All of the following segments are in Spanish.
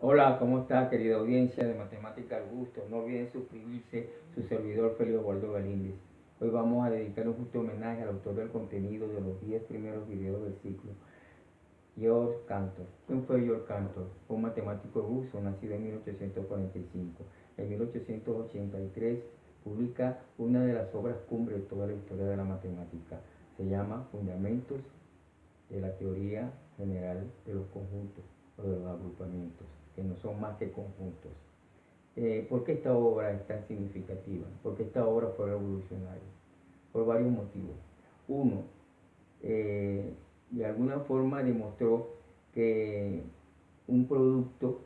Hola, ¿cómo está, querida audiencia de Matemática al Gusto? No olviden suscribirse, su servidor Félix Waldo Galíndez. Hoy vamos a dedicar un justo homenaje al autor del contenido de los 10 primeros videos del ciclo, George Cantor. ¿Quién fue George Cantor? Fue un matemático ruso nacido en 1845. En 1883 publica una de las obras cumbre de toda la historia de la matemática. Se llama Fundamentos de la teoría general de los conjuntos o de los agrupamientos, que no son más que conjuntos. ¿Por qué esta obra es tan significativa? Porque esta obra fue revolucionaria, por varios motivos. Uno, de alguna forma demostró que un producto,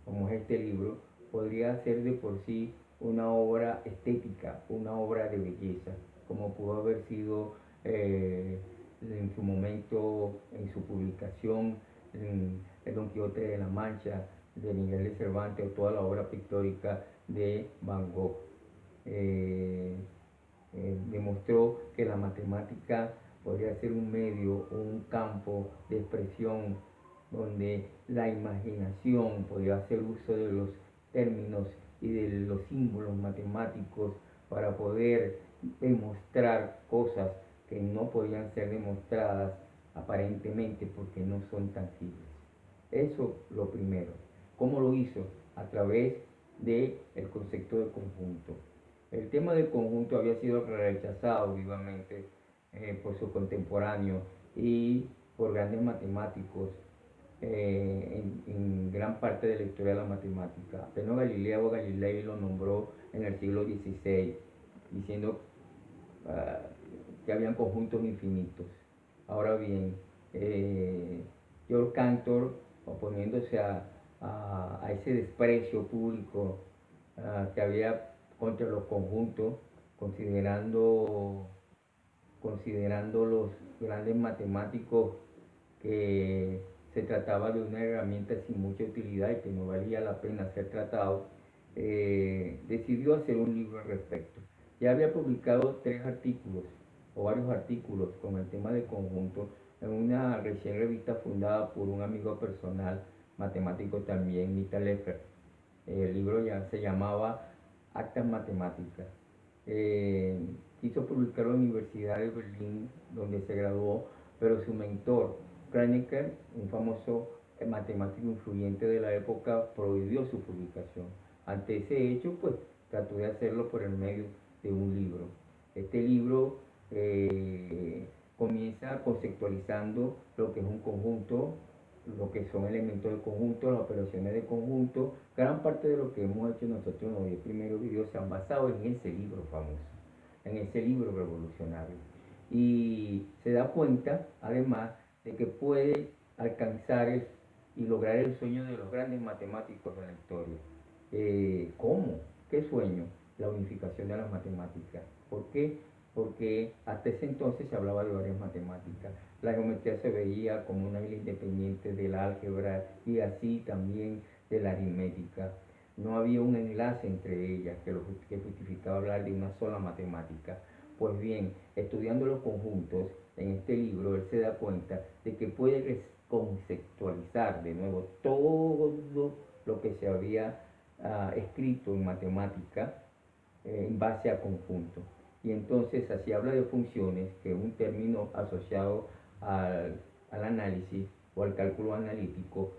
como es este libro, podría ser de por sí una obra estética, una obra de belleza, como pudo haber sido en su momento, en su publicación, en el Don Quijote de la Mancha, de Miguel de Cervantes, o toda la obra pictórica de Van Gogh. Demostró que la matemática podría ser un medio, un campo de expresión donde la imaginación podía hacer uso de los términos y de los símbolos matemáticos para poder demostrar cosas que no podían ser demostradas aparentemente porque no son tangibles. Eso lo primero. ¿Cómo lo hizo? A través del concepto de conjunto. El tema del conjunto había sido rechazado vivamente por sus contemporáneos y por grandes matemáticos en gran parte de la historia de la matemática. Apenas Galileo Galilei lo nombró en el siglo XVI, diciendo que habían conjuntos infinitos. Ahora bien, George Cantor, oponiéndose a ese desprecio público que había contra los conjuntos, considerando, considerando los grandes matemáticos que se trataba de una herramienta sin mucha utilidad y que no valía la pena ser tratado, decidió hacer un libro al respecto. Ya había publicado 3 artículos o varios artículos con el tema de conjunto en una recién revista fundada por un amigo personal, matemático también, Nita Leffer. El libro ya se llamaba Actas Matemáticas. Eh, Quiso publicar en la Universidad de Berlín, donde se graduó, pero su mentor, Kronecker, un famoso matemático influyente de la época, prohibió su publicación. Ante ese hecho, pues trató de hacerlo por el medio de un libro. Este libro comienza conceptualizando lo que es un conjunto, lo que son elementos de conjunto, las operaciones de conjunto. Gran parte de lo que hemos hecho nosotros en los 10 primeros videos se han basado en ese libro famoso, en ese libro revolucionario. Y se da cuenta, además, de que puede alcanzar y lograr el sueño de los grandes matemáticos de la historia. ¿Cómo? ¿Qué sueño? La unificación de las matemáticas. ¿Por qué? Porque hasta ese entonces se hablaba de varias matemáticas. La geometría se veía como una isla independiente del álgebra y así también de la aritmética. No había un enlace entre ellas que justificaba hablar de una sola matemática. Pues bien, estudiando los conjuntos en este libro, él se da cuenta de que puede conceptualizar de nuevo todo lo que se había escrito en matemática en base a conjuntos. Y entonces así habla de funciones, que es un término asociado al análisis o al cálculo analítico,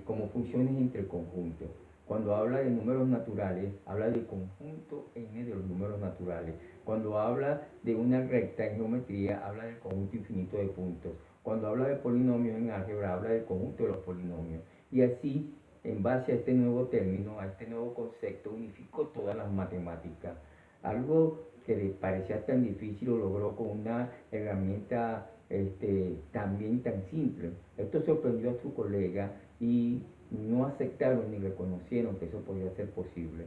como funciones entre conjuntos. Cuando habla de números naturales, habla del conjunto n de los números naturales. Cuando habla de una recta en geometría, habla del conjunto infinito de puntos. Cuando habla de polinomios en álgebra, habla del conjunto de los polinomios. Y así, en base a este nuevo término, a este nuevo concepto, unificó todas las matemáticas. Algo que le parecía tan difícil lo logró con una herramienta también tan simple. Esto sorprendió a su colega y no aceptaron ni reconocieron que eso podía ser posible.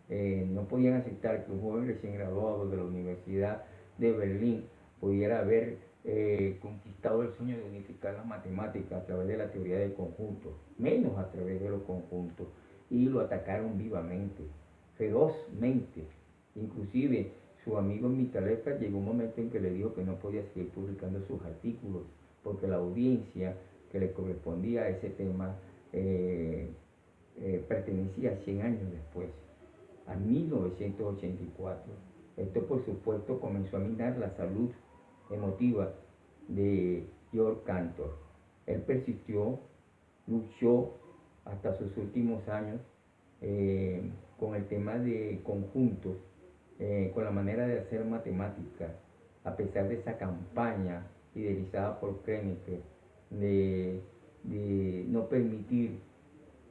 No podían aceptar que un joven recién graduado de la Universidad de Berlín pudiera haber conquistado el sueño de unificar las matemáticas a través de la teoría del conjunto, menos a través de los conjuntos, y lo atacaron vivamente, ferozmente. Inclusive su amigo Mitaleca llegó un momento en que le dijo que no podía seguir publicando sus artículos porque la audiencia que le correspondía a ese tema pertenecía 100 años después, a 1984. Esto, por supuesto, comenzó a minar la salud emotiva de Georg Cantor. Él persistió, luchó hasta sus últimos años con el tema de conjuntos, con la manera de hacer matemáticas, a pesar de esa campaña liderizada por Kronecker de no permitir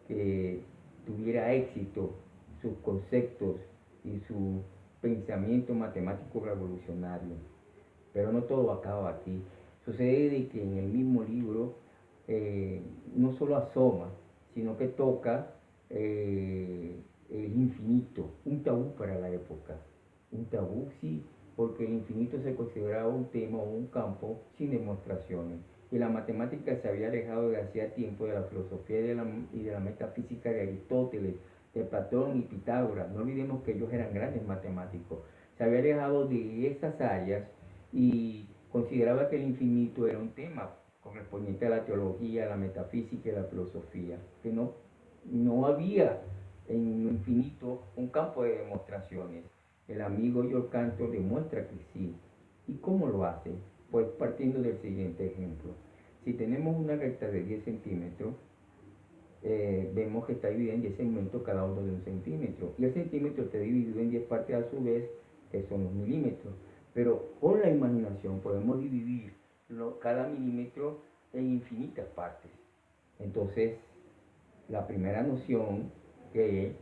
que tuviera éxito sus conceptos y su pensamiento matemático revolucionario. Pero no todo acaba aquí. Sucede de que en el mismo libro no solo asoma, sino que toca el infinito, un tabú para la época. Un tabú, sí, porque el infinito se consideraba un tema o un campo sin demostraciones. Y la matemática se había alejado de hacía tiempo de la filosofía y de la metafísica de Aristóteles, de Platón y Pitágoras. No olvidemos que ellos eran grandes matemáticos. Se había alejado de esas áreas y consideraba que el infinito era un tema correspondiente a la teología, a la metafísica y a la filosofía, que no había en lo infinito un campo de demostraciones. El amigo Georg Cantor demuestra que sí. ¿Y cómo lo hace? Pues partiendo del siguiente ejemplo. Si tenemos una recta de 10 centímetros, vemos que está dividida en 10 segmentos, cada uno de 1 centímetro. Y el centímetro está dividido en 10 partes a su vez, que son los milímetros. Pero con la imaginación podemos dividir cada milímetro en infinitas partes. Entonces, la primera noción que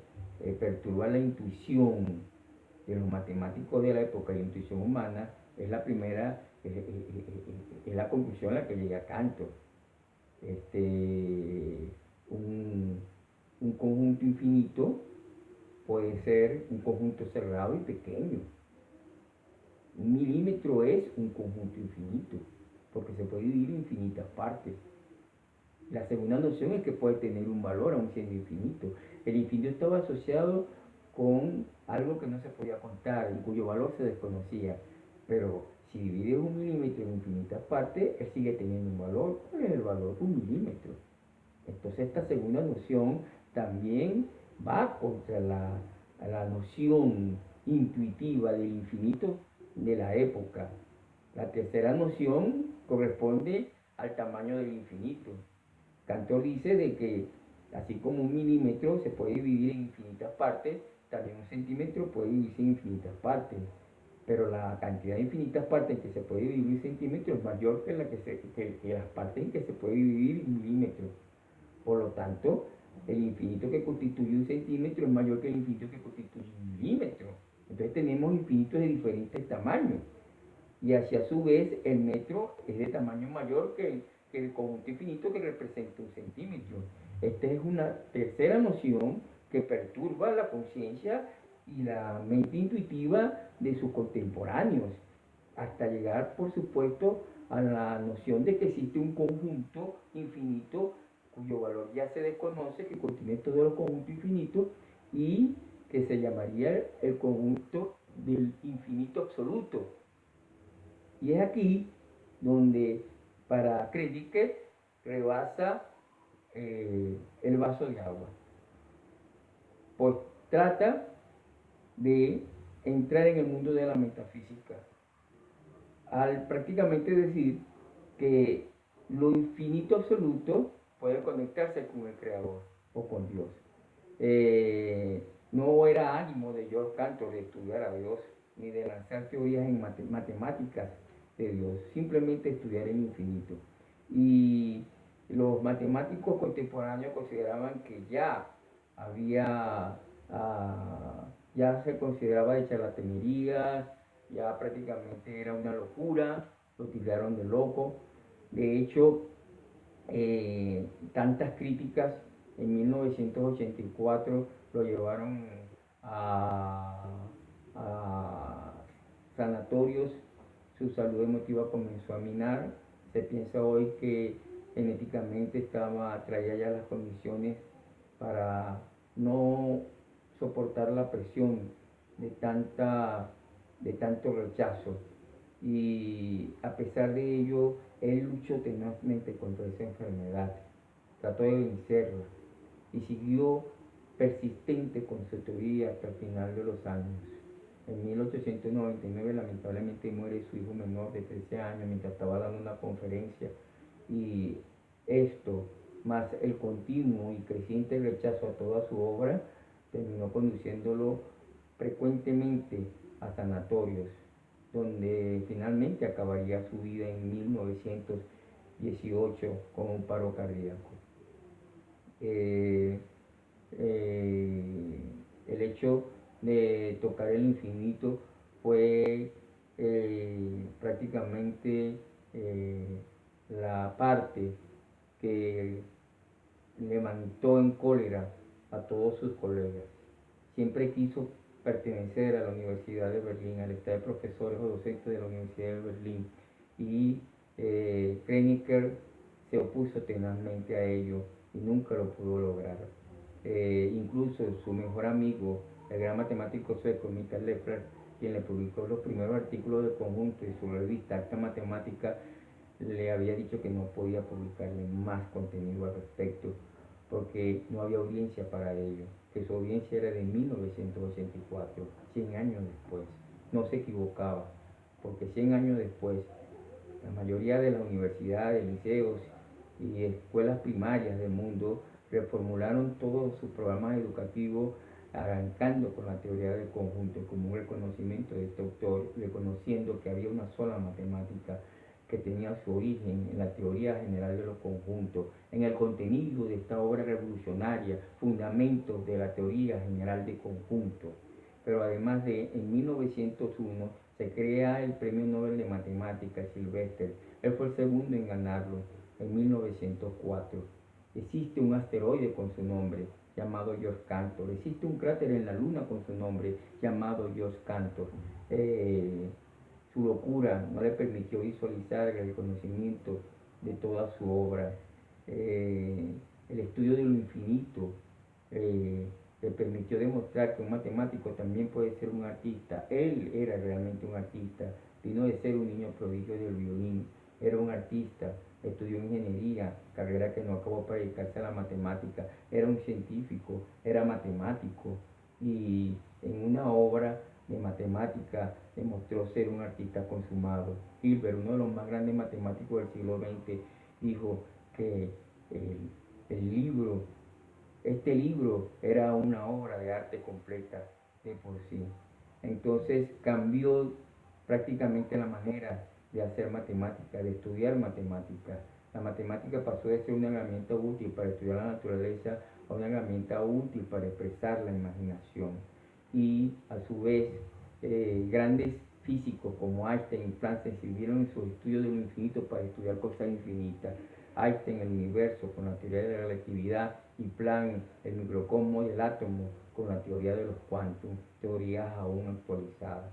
perturba la intuición de los matemáticos de la época y la intuición humana es la primera, es la conclusión a la que llega Cantor. Un, un conjunto infinito puede ser un conjunto cerrado y pequeño. Un milímetro es un conjunto infinito, porque se puede dividir en infinitas partes. La segunda noción es que puede tener un valor aun siendo infinito. El infinito estaba asociado con algo que no se podía contar y cuyo valor se desconocía. Pero si divides un milímetro en infinitas partes, él sigue teniendo un valor. ¿Cuál es el valor? Un milímetro. Entonces esta segunda noción también va contra la noción intuitiva del infinito de la época. La tercera noción corresponde al tamaño del infinito. Cantor dice de que así como un milímetro se puede dividir en infinitas partes, también un centímetro puede dividirse en infinitas partes. Pero la cantidad de infinitas partes en que se puede dividir centímetros es mayor que las partes en que se puede dividir en milímetros. Por lo tanto, el infinito que constituye un centímetro es mayor que el infinito que constituye un milímetro. Entonces tenemos infinitos de diferentes tamaños. Y hacia a su vez el metro es de tamaño mayor que el conjunto infinito que representa un centímetro. Esta es una tercera noción que perturba la conciencia y la mente intuitiva de sus contemporáneos, hasta llegar, por supuesto, a la noción de que existe un conjunto infinito cuyo valor ya se desconoce, que contiene todos los conjuntos infinitos y que se llamaría el conjunto del infinito absoluto. Y es aquí donde para Krediker rebasa el vaso de agua. Pues trata de entrar en el mundo de la metafísica al prácticamente decir que lo infinito absoluto puede conectarse con el Creador o con Dios. No era ánimo de Georg Cantor de estudiar a Dios ni de lanzar teorías en matemáticas de Dios, simplemente estudiar el infinito. Y los matemáticos contemporáneos consideraban que ya había, ya se consideraba de charlatanería, ya prácticamente era una locura, lo tiraron de loco. De hecho, tantas críticas en 1984 lo llevaron a sanatorios, su salud emotiva comenzó a minar. Se piensa hoy que genéticamente traía ya las condiciones para no soportar la presión de tanto rechazo. Y a pesar de ello, él luchó tenazmente contra esa enfermedad, trató de vencerla y siguió persistente con su teoría hasta el final de los años. En 1899 lamentablemente muere su hijo menor de 13 años mientras estaba dando una conferencia, y esto, más el continuo y creciente rechazo a toda su obra, terminó conduciéndolo frecuentemente a sanatorios, donde finalmente acabaría su vida en 1918 con un paro cardíaco. Eh, eh, el hecho de tocar el infinito fue prácticamente la parte que levantó en cólera a todos sus colegas. Siempre quiso pertenecer a la Universidad de Berlín, al staff de profesores o docentes de la Universidad de Berlín, y Kronecker se opuso tenazmente a ello y nunca lo pudo lograr. Incluso su mejor amigo, el gran matemático sueco Mikael Leffler, quien le publicó los primeros artículos del conjunto y su revista Acta Matemática, le había dicho que no podía publicarle más contenido al respecto porque no había audiencia para ello, que su audiencia era de 1984, 100 años después. No se equivocaba, porque 100 años después la mayoría de las universidades, liceos y escuelas primarias del mundo reformularon todos sus programas educativos, arrancando con la teoría del conjunto como un reconocimiento de este autor, reconociendo que había una sola matemática que tenía su origen en la teoría general de los conjuntos, en el contenido de esta obra revolucionaria, fundamentos de la teoría general de conjuntos. Pero además de, en 1901 se crea el Premio Nobel de Matemáticas Sylvester. Él fue el segundo en ganarlo en 1904. Existe un asteroide con su nombre llamado George Cantor. Existe un cráter en la Luna con su nombre llamado George Cantor. Su locura no le permitió visualizar el reconocimiento de toda su obra. El estudio de lo infinito le permitió demostrar que un matemático también puede ser un artista. Él era realmente un artista, vino de ser un niño prodigio del violín, era un artista, estudió ingeniería, carrera que no acabó para dedicarse a la matemática, era un científico, era matemático, y en una obra de matemática demostró ser un artista consumado. Hilbert, uno de los más grandes matemáticos del siglo XX, dijo que el libro este libro era una obra de arte completa de por sí. Entonces cambió prácticamente la manera de hacer matemática, de estudiar matemática. La matemática pasó de ser una herramienta útil para estudiar la naturaleza a una herramienta útil para expresar la imaginación. Y a su vez, grandes físicos como Einstein y Planck sirvieron en sus estudios de lo infinito para estudiar cosas infinitas. Einstein el universo con la teoría de la relatividad y Planck el microcosmos y el átomo con la teoría de los cuantos, teorías aún actualizadas.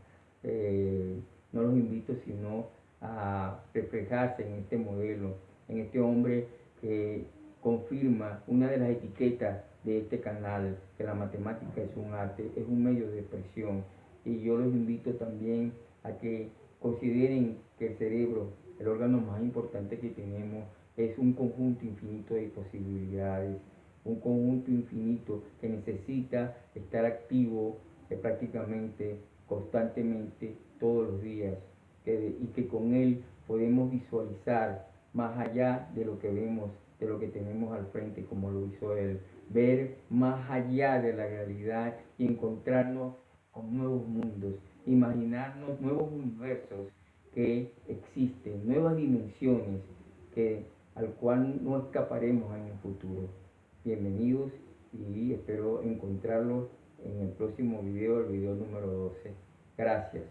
No los invito sino a reflejarse en este modelo, en este hombre que confirma una de las etiquetas de este canal, que la matemática es un arte, es un medio de expresión. Y yo los invito también a que consideren que el cerebro, el órgano más importante que tenemos, es un conjunto infinito de posibilidades, un conjunto infinito que necesita estar activo prácticamente constantemente todos los días, y que con él podemos visualizar más allá de lo que vemos, de lo que tenemos al frente, como lo hizo él, ver más allá de la realidad y encontrarnos con nuevos mundos, imaginarnos nuevos universos que existen, nuevas dimensiones al cual no escaparemos en el futuro. Bienvenidos y espero encontrarlos en el próximo video, el video número 12. Gracias.